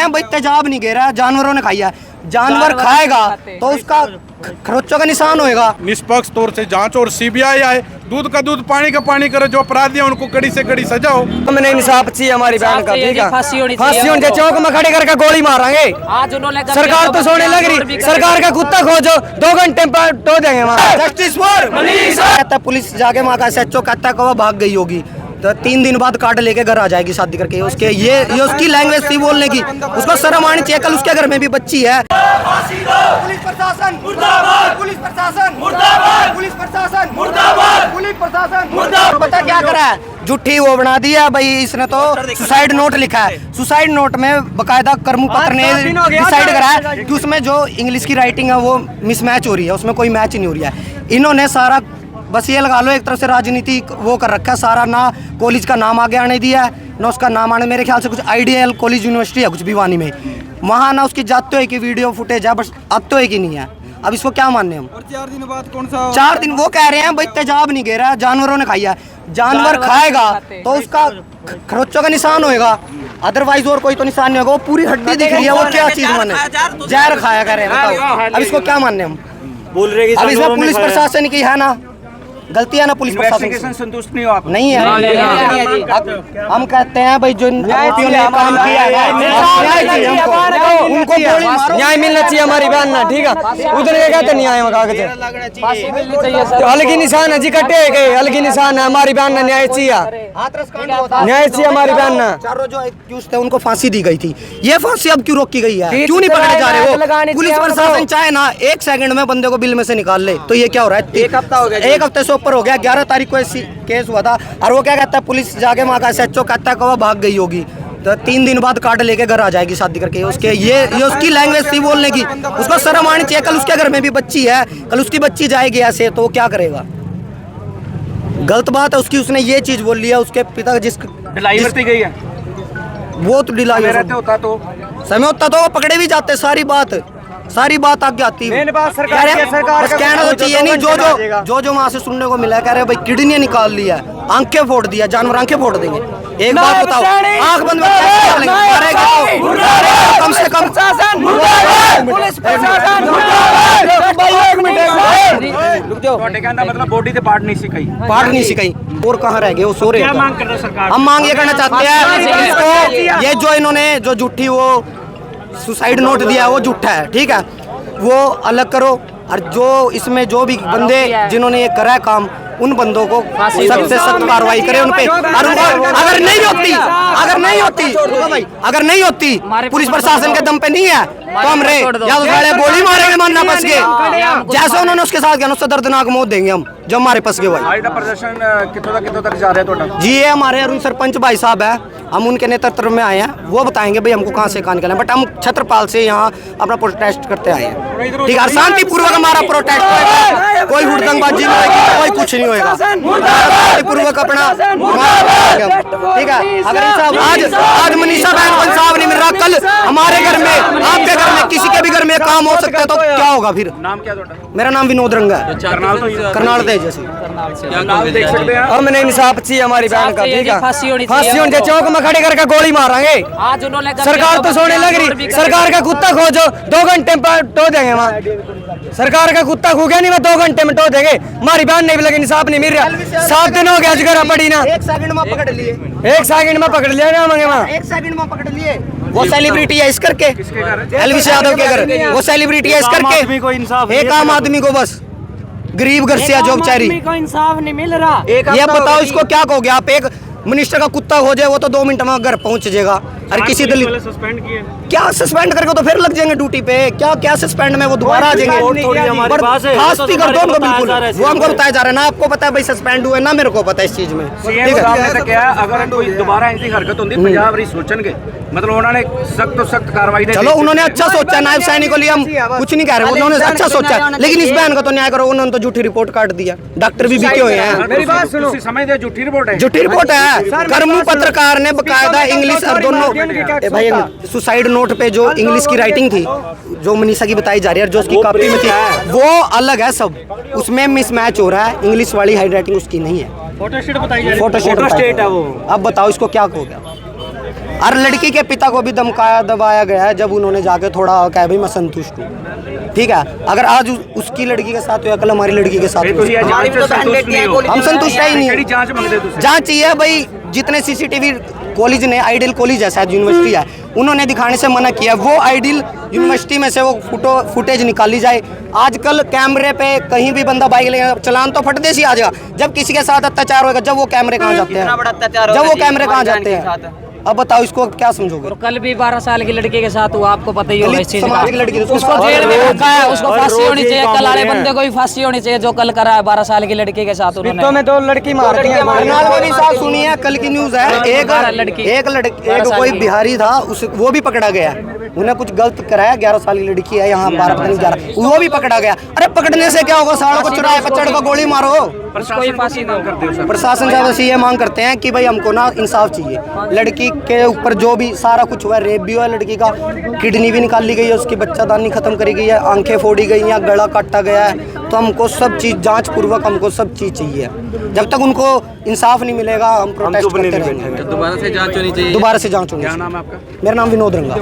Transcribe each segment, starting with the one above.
हैं भाई, तेजाब नहीं गिरा है, जानवरों ने खाई है। जानवर खाएगा तो उसका खरोचों का निशान होएगा। निष्पक्ष तौर से जांच और सीबीआई आए, दूध का दूध पानी का पानी करे, जो अपराधी है उनको कड़ी से कड़ी सजा हो। हमने इंसाफ चाहिए हमारी बहन का, ठीक है, फांसी होनी चाहिए। चौक में खड़े करके गोली मारेंगे। आज उन्होंने सरकार तो सोने लग रही, सरकार का कुत्ता खोजो, 2 घंटे में टो देंगे वहाँ। जस्टिस फॉर कहता पुलिस जाके वहाँ का SHO कहता है कि वो भाग गई होगी, तो 3 दिन बाद कार्ड लेके घर आ जाएगी शादी करके। उसके ये उसकी लैंग्वेज थी बोलने की, उसको शर्म आनी चाहिए। कल उसके घर में भी बच्ची है। पुलिस प्रशासन मुर्दाबाद, पुलिस प्रशासन मुर्दाबाद, पुलिस प्रशासन मुर्दाबाद, पुलिस प्रशासन मुर्दाबाद। पता क्या करा है, झूठी वो बना दिया भाई इसने, तो सुसाइड नोट लिखा है। सुसाइड नोट में बकायदा कर्मू पत्र ने डिसाइड करा है कि उसमें जो इंग्लिश की राइटिंग है वो मिसमैच हो रही है, उसमें कोई मैच नहीं हो रही है। इन्होंने सारा बस ये लगा लो एक तरफ से राजनीति वो कर रखा है सारा, ना कॉलेज का नाम आगे आने दिया है ना उसका नाम आने। मेरे ख्याल से कुछ आइडियल कॉलेज यूनिवर्सिटी है कुछ भिवानी में, वहाँ ना उसकी जाते हुए की वीडियो फुटेज है, बस आते हुए की नहीं है। अब इसको क्या मानने हम। और 4 दिन बाद कौन सा 4 दिन वो कह रहे हैं भाई, तेजाब नहीं गिरा है, जानवरों ने खाई है। जानवर खाएगा तो उसका खरोचों का निशान होएगा, अदरवाइज और कोई तो निशान नहीं होगा। वो पूरी हड्डी दिख रही है, वो क्या चीज माने, जहर खाया कर रहे हैं, बताओ अब इसको क्या मानने हम। बोल रहे अब इसमें पुलिस प्रशासन की है ना गलती है ना, पुलिस प्रशासन संतुष्ट नहीं हो आप? नहीं है। हम कहते हैं भाई जो आरोपियों ने काम किया है उनको न्याय मिलना चाहिए हमारी बहन ना, ठीक है। उधर ये कहते नहीं आए कागज हल्की निशान है जी, कटे गए हल्की निशान है, हमारी बहन ना न्याय चाहिए, न्याय चाहिए हमारी बहन ना। चारों जो एक्यूज्ड थे उनको फांसी दी गई थी, ये फांसी अब क्यों रोकी गई है, क्यों नहीं पकड़े जा रहे वो। पुलिस प्रशासन चाहे ना 1 सेकंड में बंदे को बिल में से निकाल ले, तो ये क्या हो रहा है। 1 हफ्ता हो गया, 1 हफ्ते से ऊपर हो गया। 11 तारीख को ऐसी केस हुआ था और वो क्या कहता है, पुलिस जाके वहाँ का SHO कहता है कि वो भाग गई होगी, तो 3 दिन बाद कार्ड लेके घर आ जाएगी शादी करके। उसके ये उसकी लैंग्वेज थी बोलने की, उसको शर्म आनी चाहिए। कल उसके घर में भी बच्ची है, कल उसकी बच्ची जाएगी ऐसे, तो वो क्या करेगा। गलत बात है उसकी, उसने ये चीज बोल लिया। उसके पिता ढिलाई बरती गई है, वो तो ढिलाई होता तो समय होता तो वो पकड़े भी जाते। सारी बात आगे आती है। सरकार बस कहना तो चाहिए नहीं। जो वहाँ से सुनने को मिला, कह रहे भाई किडनी निकाल लिया, आंखें फोड़ दिया, जानवर आंखें फोड़ देंगे। एक बात बताओ, आंख बंद कम से कम मतलब बॉडी से पार्ट नहीं सिखाई और कहाँ रह गए वो सो रहे हैं। हम मांग ये करना चाहते हैं इसको, ये जो इन्होंने जो झूठी वो सुसाइड नोट दिया है वो झूठा है, ठीक है, वो अलग करो। और जो इसमें जो भी बंदे जिन्होंने ये करा है काम, उन बंदों को सख्त से सख्त कार्रवाई करे उन पे। और अगर नहीं होती पुलिस प्रशासन के दम पे नहीं है तो हम रहे या तो साले गोली मारेंगे मानना बस के, जैसे उन्होंने उसके साथ किया उससे दर्दनाक मौत देंगे हम जो हमारे पास के भाई। प्रदर्शन कितों तक जा रहे हैं जी, ये हमारे अरुण सरपंच भाई साहब है, हम उनके नेतृत्व में आए हैं, वो बताएंगे भाई हमको कहाँ से कहाँ निकलना है। बट हम छत्रपाल से यहाँ अपना प्रोटेस्ट करते आए हैं, ठीक है। शांतिपूर्वक हमारा प्रोटेस्ट होगा, कोई हुड़दंगबाजी नहीं होगी, कोई कुछ नहीं होगा, शांतिपूर्वक अपना, ठीक है। अगर आज मनीषा बहन साहब नहीं मिल रहा, कल हमारे घर में, आपके घर में, किसी के भी घर में काम हो सकता है, तो क्या होगा फिर। नाम क्या है? मेरा नाम विनोद रंगा है, करनाल तेज जैसे। हमने इंसाफ चाहिए हमारी बहन का, ठीक है, फांसी होनी चाहिए। चौक में खड़े करके गोली मारेंगे। आज उन्होंने सरकार तो सोने लग रही, सरकार का कुत्ता खोजो, 2 घंटे में टो देंगे वहाँ। सरकार का कुत्ता खो गया नहीं, मैं 2 घंटे में टो देंगे। हमारी बहन नहीं लगे, इंसाफ नहीं मिल रहा। 7 दिन हो गया जगह पड़ी ना, 1 सेकंड में पकड़ लिए, 1 सेकंड में पकड़ लिया ना मंगे वहाँ, 1 सेकंड में पकड़ लिए। वो सेलिब्रिटी है इस करके, एलविश यादव के घर, वो सेलिब्रिटी है इस करके। एक आम आदमी को बस गरीब घर से जो बेचारी को इंसाफ नहीं मिल रहा। ये बताओ इसको क्या कहोगे आप। एक मिनिस्टर का कुत्ता हो जाए वो तो 2 मिनट में घर पहुंच जाएगा, और किसी दलित सस्पेंड किए, क्या सस्पेंड करके तो फिर लग जाएंगे ड्यूटी पे, क्या सस्पेंड में वो दोबारा आ जाएंगे। फास्टी कर दो उनको बिल्कुल, वो हमको बताया जा रहा है ना, आपको पता है भाई सस्पेंड हुए ना, मेरे को पता है इस चीज में, ठीक है। अगर कोई दोबारा ऐसी हरकत होती पंजाब वाली सोचन के मतलब उन्होंने सख्त तो सख्त कार्रवाई। चलो उन्होंने अच्छा सोचा, नायब सैनिक को लिए हम कुछ नहीं कह रहे, उन्होंने अच्छा सोचा, लेकिन इस बहन को तो न्याय करो। उन्होंने तो झूठी रिपोर्ट काट दिया, डॉक्टर भी बिके हुए हैं। मेरी बात सुनो, समझते झूठी रिपोर्ट है, झूठी रिपोर्ट है। कर्मू पत्रकार ने बकायदा इंग्लिश और दोनों भाई सुसाइड नोट पे जो इंग्लिश की राइटिंग थी, जो मनीषा की बताई जा रही है, जो उसकी कॉपी में थी, वो अलग है सब, उसमें मिसमैच हो रहा है। इंग्लिश वाली हैंड राइटिंग उसकी नहीं है, फोटोस्टेट बताई जा रही है, फोटोस्टेट है वो। अब बताओ इसको क्या हो गया। और लड़की के पिता को भी धमकाया दबाया गया है जब उन्होंने जाके थोड़ा कहा भाई मैं संतुष्ट हूँ। ठीक है, अगर आज उसकी लड़की के साथ हुआ, कल हमारी लड़की के साथ हम संतुष्ट है ही नहीं। जांच चाहिए भाई। जितने सीसीटीवी कॉलेज ने, आइडियल कॉलेज है शायद यूनिवर्सिटी है, उन्होंने दिखाने से मना किया। वो आइडियल यूनिवर्सिटी में से वो फुटेज निकाली जाए। आजकल कैमरे पे कहीं भी बंदा बाइक ले, चलान तो फट देसी आ जाएगा। जब किसी के साथ अत्याचार होगा, जब वो कैमरे कहाँ जाते हैं, जब वो कैमरे कहाँ जाते हैं, अब बताओ इसको क्या समझोगे। कल भी 12 साल की लड़की के साथ हुआ, आपको पता ही होगा इस चीज का। लड़की उसको जेल में रखा है, उसको फांसी होनी चाहिए। कल वाले बंदे को भी फांसी होनी चाहिए जो कल करा है 12 साल की लड़की के साथ। उन्होंने में 2 लड़की मार दी है। सुनी है, कल की न्यूज है, एक कोई बिहारी था, उस वो भी पकड़ा गया। उन्हें कुछ गलत कराया, 11 साल की लड़की है, यहाँ 12 पता नहीं 11, वो भी पकड़ा गया। अरे पकड़ने से क्या होगा, सालों को चुराए पर चढ़ को गोली मारो। प्रशासन से बस ये मांग करते हैं कि भाई हमको ना इंसाफ चाहिए। लड़की के ऊपर जो भी सारा कुछ हुआ, रेप भी हुआ, लड़की का किडनी भी निकाली गई है, उसकी बच्चादानी खत्म करी गई है, आंखें फोड़ी गई हैं, गला काटा गया है। तो हमको सब चीज़ जांच पूर्वक हमको सब चीज़ चाहिए। जब तक उनको इंसाफ नहीं मिलेगा हम प्रोटेस्ट करते रहेंगे। दोबारा से जांच होनी चाहिए। दोबारा से जांच होनी चाहिए। क्या नाम है आपका? मेरा नाम विनोद रंगा।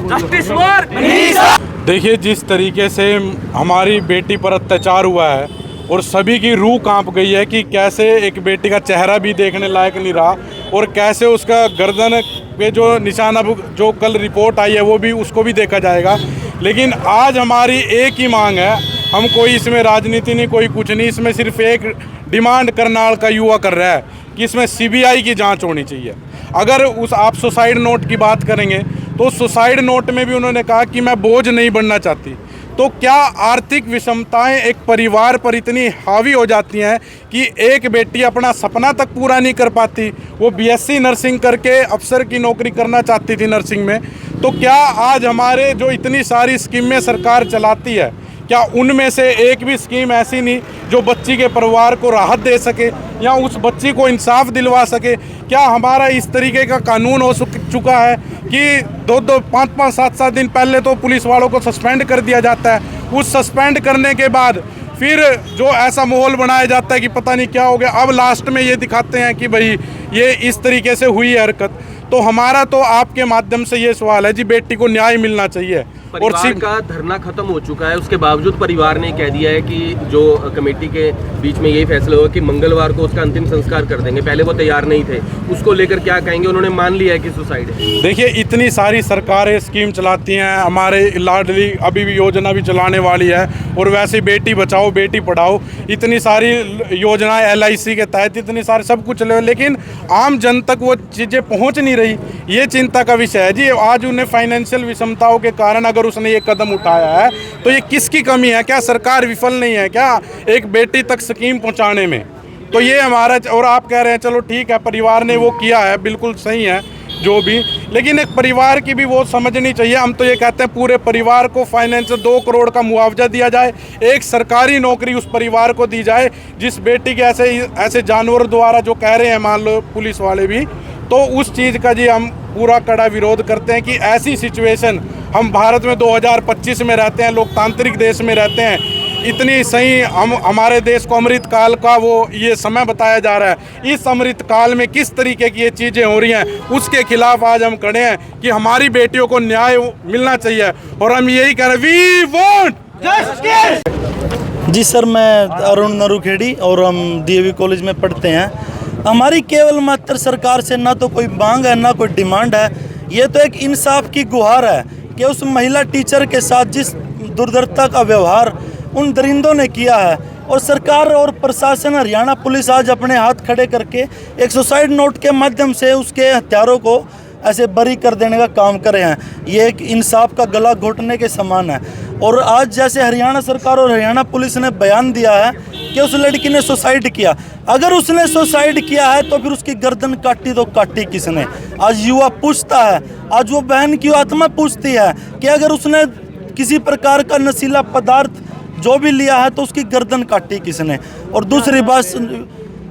देखिए, जिस तरीके से हमारी बेटी पर अत्याचार हुआ है और सभी की रूह कांप गई है कि कैसे एक बेटी का चेहरा भी देखने लायक नहीं रहा और कैसे उसका गर्दन पे जो निशान, अब जो कल रिपोर्ट आई है वो भी, उसको भी देखा जाएगा। लेकिन आज हमारी एक ही मांग है, हम कोई इसमें राजनीति नहीं, कोई कुछ नहीं, इसमें सिर्फ एक डिमांड करनाल का युवा कर रहा है कि इसमें सीबीआई की जांच होनी चाहिए। अगर आप सुसाइड नोट की बात करेंगे तो सुसाइड नोट में भी उन्होंने कहा कि मैं बोझ नहीं बनना चाहती। तो क्या आर्थिक विषमताएं एक परिवार पर इतनी हावी हो जाती हैं कि एक बेटी अपना सपना तक पूरा नहीं कर पाती? वो बीएससी नर्सिंग करके अफसर की नौकरी करना चाहती थी नर्सिंग में। तो क्या आज हमारे जो इतनी सारी स्कीमें सरकार चलाती है, क्या उनमें से एक भी स्कीम ऐसी नहीं जो बच्ची के परिवार को राहत दे सके या उस बच्ची को इंसाफ दिलवा सके? क्या हमारा इस तरीके का कानून हो चुका है कि 2-2, 5-5, 7-7 दिन पहले तो पुलिस वालों को सस्पेंड कर दिया जाता है, उस सस्पेंड करने के बाद फिर जो ऐसा माहौल बनाया जाता है कि पता नहीं क्या हो गया, अब लास्ट में ये दिखाते हैं कि भाई ये इस तरीके से हुई है हरकत। तो हमारा तो आपके माध्यम से ये सवाल है जी, बेटी को न्याय मिलना चाहिए। परिवार का धरना खत्म हो चुका है, उसके बावजूद परिवार ने कह दिया है कि जो कमेटी के बीच में यही फैसला हुआ कि मंगलवार को उसका अंतिम संस्कार कर देंगे। पहले वो तैयार नहीं थे, उसको लेकर क्या कहेंगे? उन्होंने मान लिया है कि सुसाइड है। देखिए, इतनी सारी सरकारें स्कीम चलाती हैं, हमारे लाडली अभी भी योजना भी चलाने वाली है, और वैसे बेटी बचाओ बेटी पढ़ाओ, इतनी सारी योजनाएं LIC के तहत इतनी सारी सब कुछ, लेकिन आम जन तक वो चीज़ें पहुँच नहीं रही। ये चिंता का विषय है जी। आज उन्हें फाइनेंशियल विषमताओं के कारण अगर उसने ये कदम उठाया है तो ये किसकी कमी है? क्या सरकार विफल नहीं है क्या एक बेटी तक स्कीम पहुंचाने में? तो ये हमारा, और आप कह रहे हैं चलो ठीक है परिवार ने वो किया है, बिल्कुल सही है जो भी, लेकिन एक परिवार की भी वो समझनी चाहिए। हम तो ये कहते हैं पूरे परिवार को फाइनेंशियल 2 करोड़ का मुआवजा दिया जाए, एक सरकारी नौकरी उस परिवार को दी जाए जिस बेटी के ऐसे जानवर द्वारा जो कह रहे हैं मान लो पुलिस वाले भी, तो उस चीज़ का जी हम पूरा कड़ा विरोध करते हैं कि ऐसी सिचुएशन, हम भारत में 2025 में रहते हैं, लोकतांत्रिक देश में रहते हैं, इतनी सही हमारे देश को अमृत काल का वो ये समय बताया जा रहा है। इस अमृत काल में किस तरीके की ये चीज़ें हो रही हैं, उसके खिलाफ आज हम खड़े हैं कि हमारी बेटियों को न्याय मिलना चाहिए और हम यही कह रहे हैं, वी वांट जस्टिस। जी सर, मैं अरुण नरुखेड़ी और हम DAV कॉलेज में पढ़ते हैं। हमारी केवल मात्र सरकार से ना तो कोई मांग है ना कोई डिमांड है, ये तो एक इंसाफ की गुहार है कि उस महिला टीचर के साथ जिस दुर्दरता का व्यवहार उन दरिंदों ने किया है, और सरकार और प्रशासन हरियाणा पुलिस आज अपने हाथ खड़े करके एक सुसाइड नोट के माध्यम से उसके हत्यारों को ऐसे बरी कर देने का काम कर रहे हैं। ये एक इंसाफ का गला घोटने के समान है। और आज जैसे हरियाणा सरकार और हरियाणा पुलिस ने बयान दिया है कि उस लड़की ने सुसाइड किया, अगर उसने सुसाइड किया है तो फिर उसकी गर्दन काटी तो काटी किसने? आज युवा पूछता है, आज वो बहन की आत्मा पूछती है कि अगर उसने किसी प्रकार का नशीला पदार्थ जो भी लिया है तो उसकी गर्दन काटी किसने? और दूसरी बात,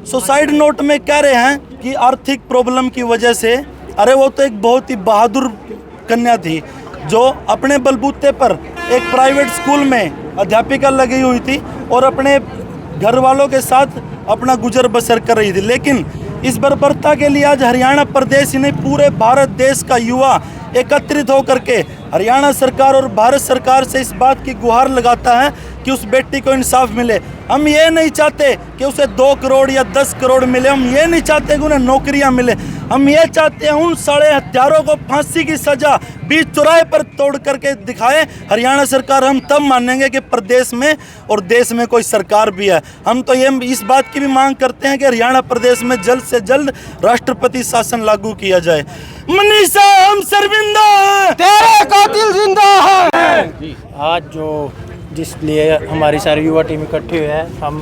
सुसाइड नोट में कह रहे हैं कि आर्थिक प्रॉब्लम की वजह से, अरे वो तो एक बहुत ही बहादुर कन्या थी जो अपने बलबूते पर एक प्राइवेट स्कूल में अध्यापिका लगी हुई थी और अपने घर वालों के साथ अपना गुजर बसर कर रही थी। लेकिन इस बर्बरता के लिए आज हरियाणा प्रदेश ही नहीं पूरे भारत देश का युवा एकत्रित होकर के हरियाणा सरकार और भारत सरकार से इस बात की गुहार लगाता है कि उस बेटी को इंसाफ मिले। हम ये नहीं चाहते कि उसे 2 करोड़ या 10 करोड़ मिले, हम ये नहीं चाहते कि उन्हें नौकरियां मिले, हम ये चाहते हैं उन सारे हत्यारों को फांसी की सजा बीच चौराहे पर तोड़ करके दिखाए हरियाणा सरकार। हम तब मानेंगे कि प्रदेश में और देश में कोई सरकार भी है। हम तो ये इस बात की भी मांग करते हैं कि हरियाणा प्रदेश में जल्द से जल्द राष्ट्रपति शासन लागू किया जाए। मनीषा हम शर्मिंदा हैं, तेरे कातिल जिंदा है। आज जो जिस लिए हमारी सारी युवा टीम इकट्ठी हुई है, हम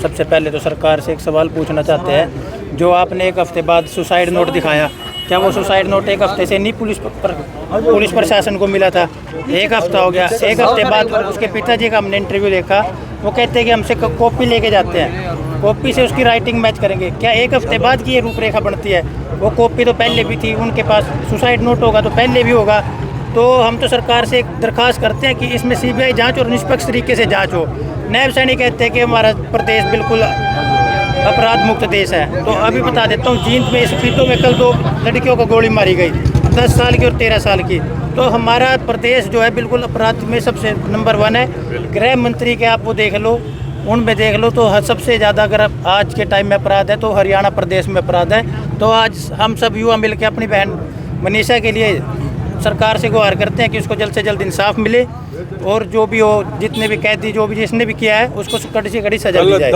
सबसे पहले तो सरकार से एक सवाल पूछना चाहते हैं। जो आपने एक हफ्ते बाद सुसाइड नोट दिखाया, क्या वो सुसाइड नोट एक हफ्ते से नहीं पुलिस प्रशासन को मिला था? एक हफ्ता हो गया। एक हफ्ते बाद उसके पिताजी का हमने इंटरव्यू देखा, वो कहते हैं कि हमसे कॉपी लेके जाते हैं, कॉपी से उसकी राइटिंग मैच करेंगे। क्या एक हफ्ते बाद की ये रूपरेखा बनती है? वो कॉपी तो पहले भी थी उनके पास, सुसाइड नोट होगा तो पहले भी होगा। तो हम तो सरकार से एक दरख्वास्त करते हैं कि इसमें सीबीआई जांच और निष्पक्ष तरीके से जांच हो। नैब सैनी कहते हैं कि हमारा प्रदेश बिल्कुल अपराध मुक्त देश है। तो अभी बता देता हूँ, जींद में स्पीतों में कल 2 लड़कियों को गोली मारी गई, 10 साल की और 13 साल की। तो हमारा प्रदेश जो है बिल्कुल अपराध में सबसे नंबर 1 है। गृह मंत्री के आप वो देख लो, उनमें देख लो तो सबसे ज़्यादा अगर आज के टाइम में अपराध है तो हरियाणा प्रदेश में अपराध है। तो आज हम सब युवा मिलकर अपनी बहन मनीषा के लिए सरकार से गुहार करते हैं कि उसको जल्द से जल्द इंसाफ मिले और जो भी हो, जितने भी कैदी जो भी जिसने भी किया है उसको कड़ी से कड़ी सजा दी जाए।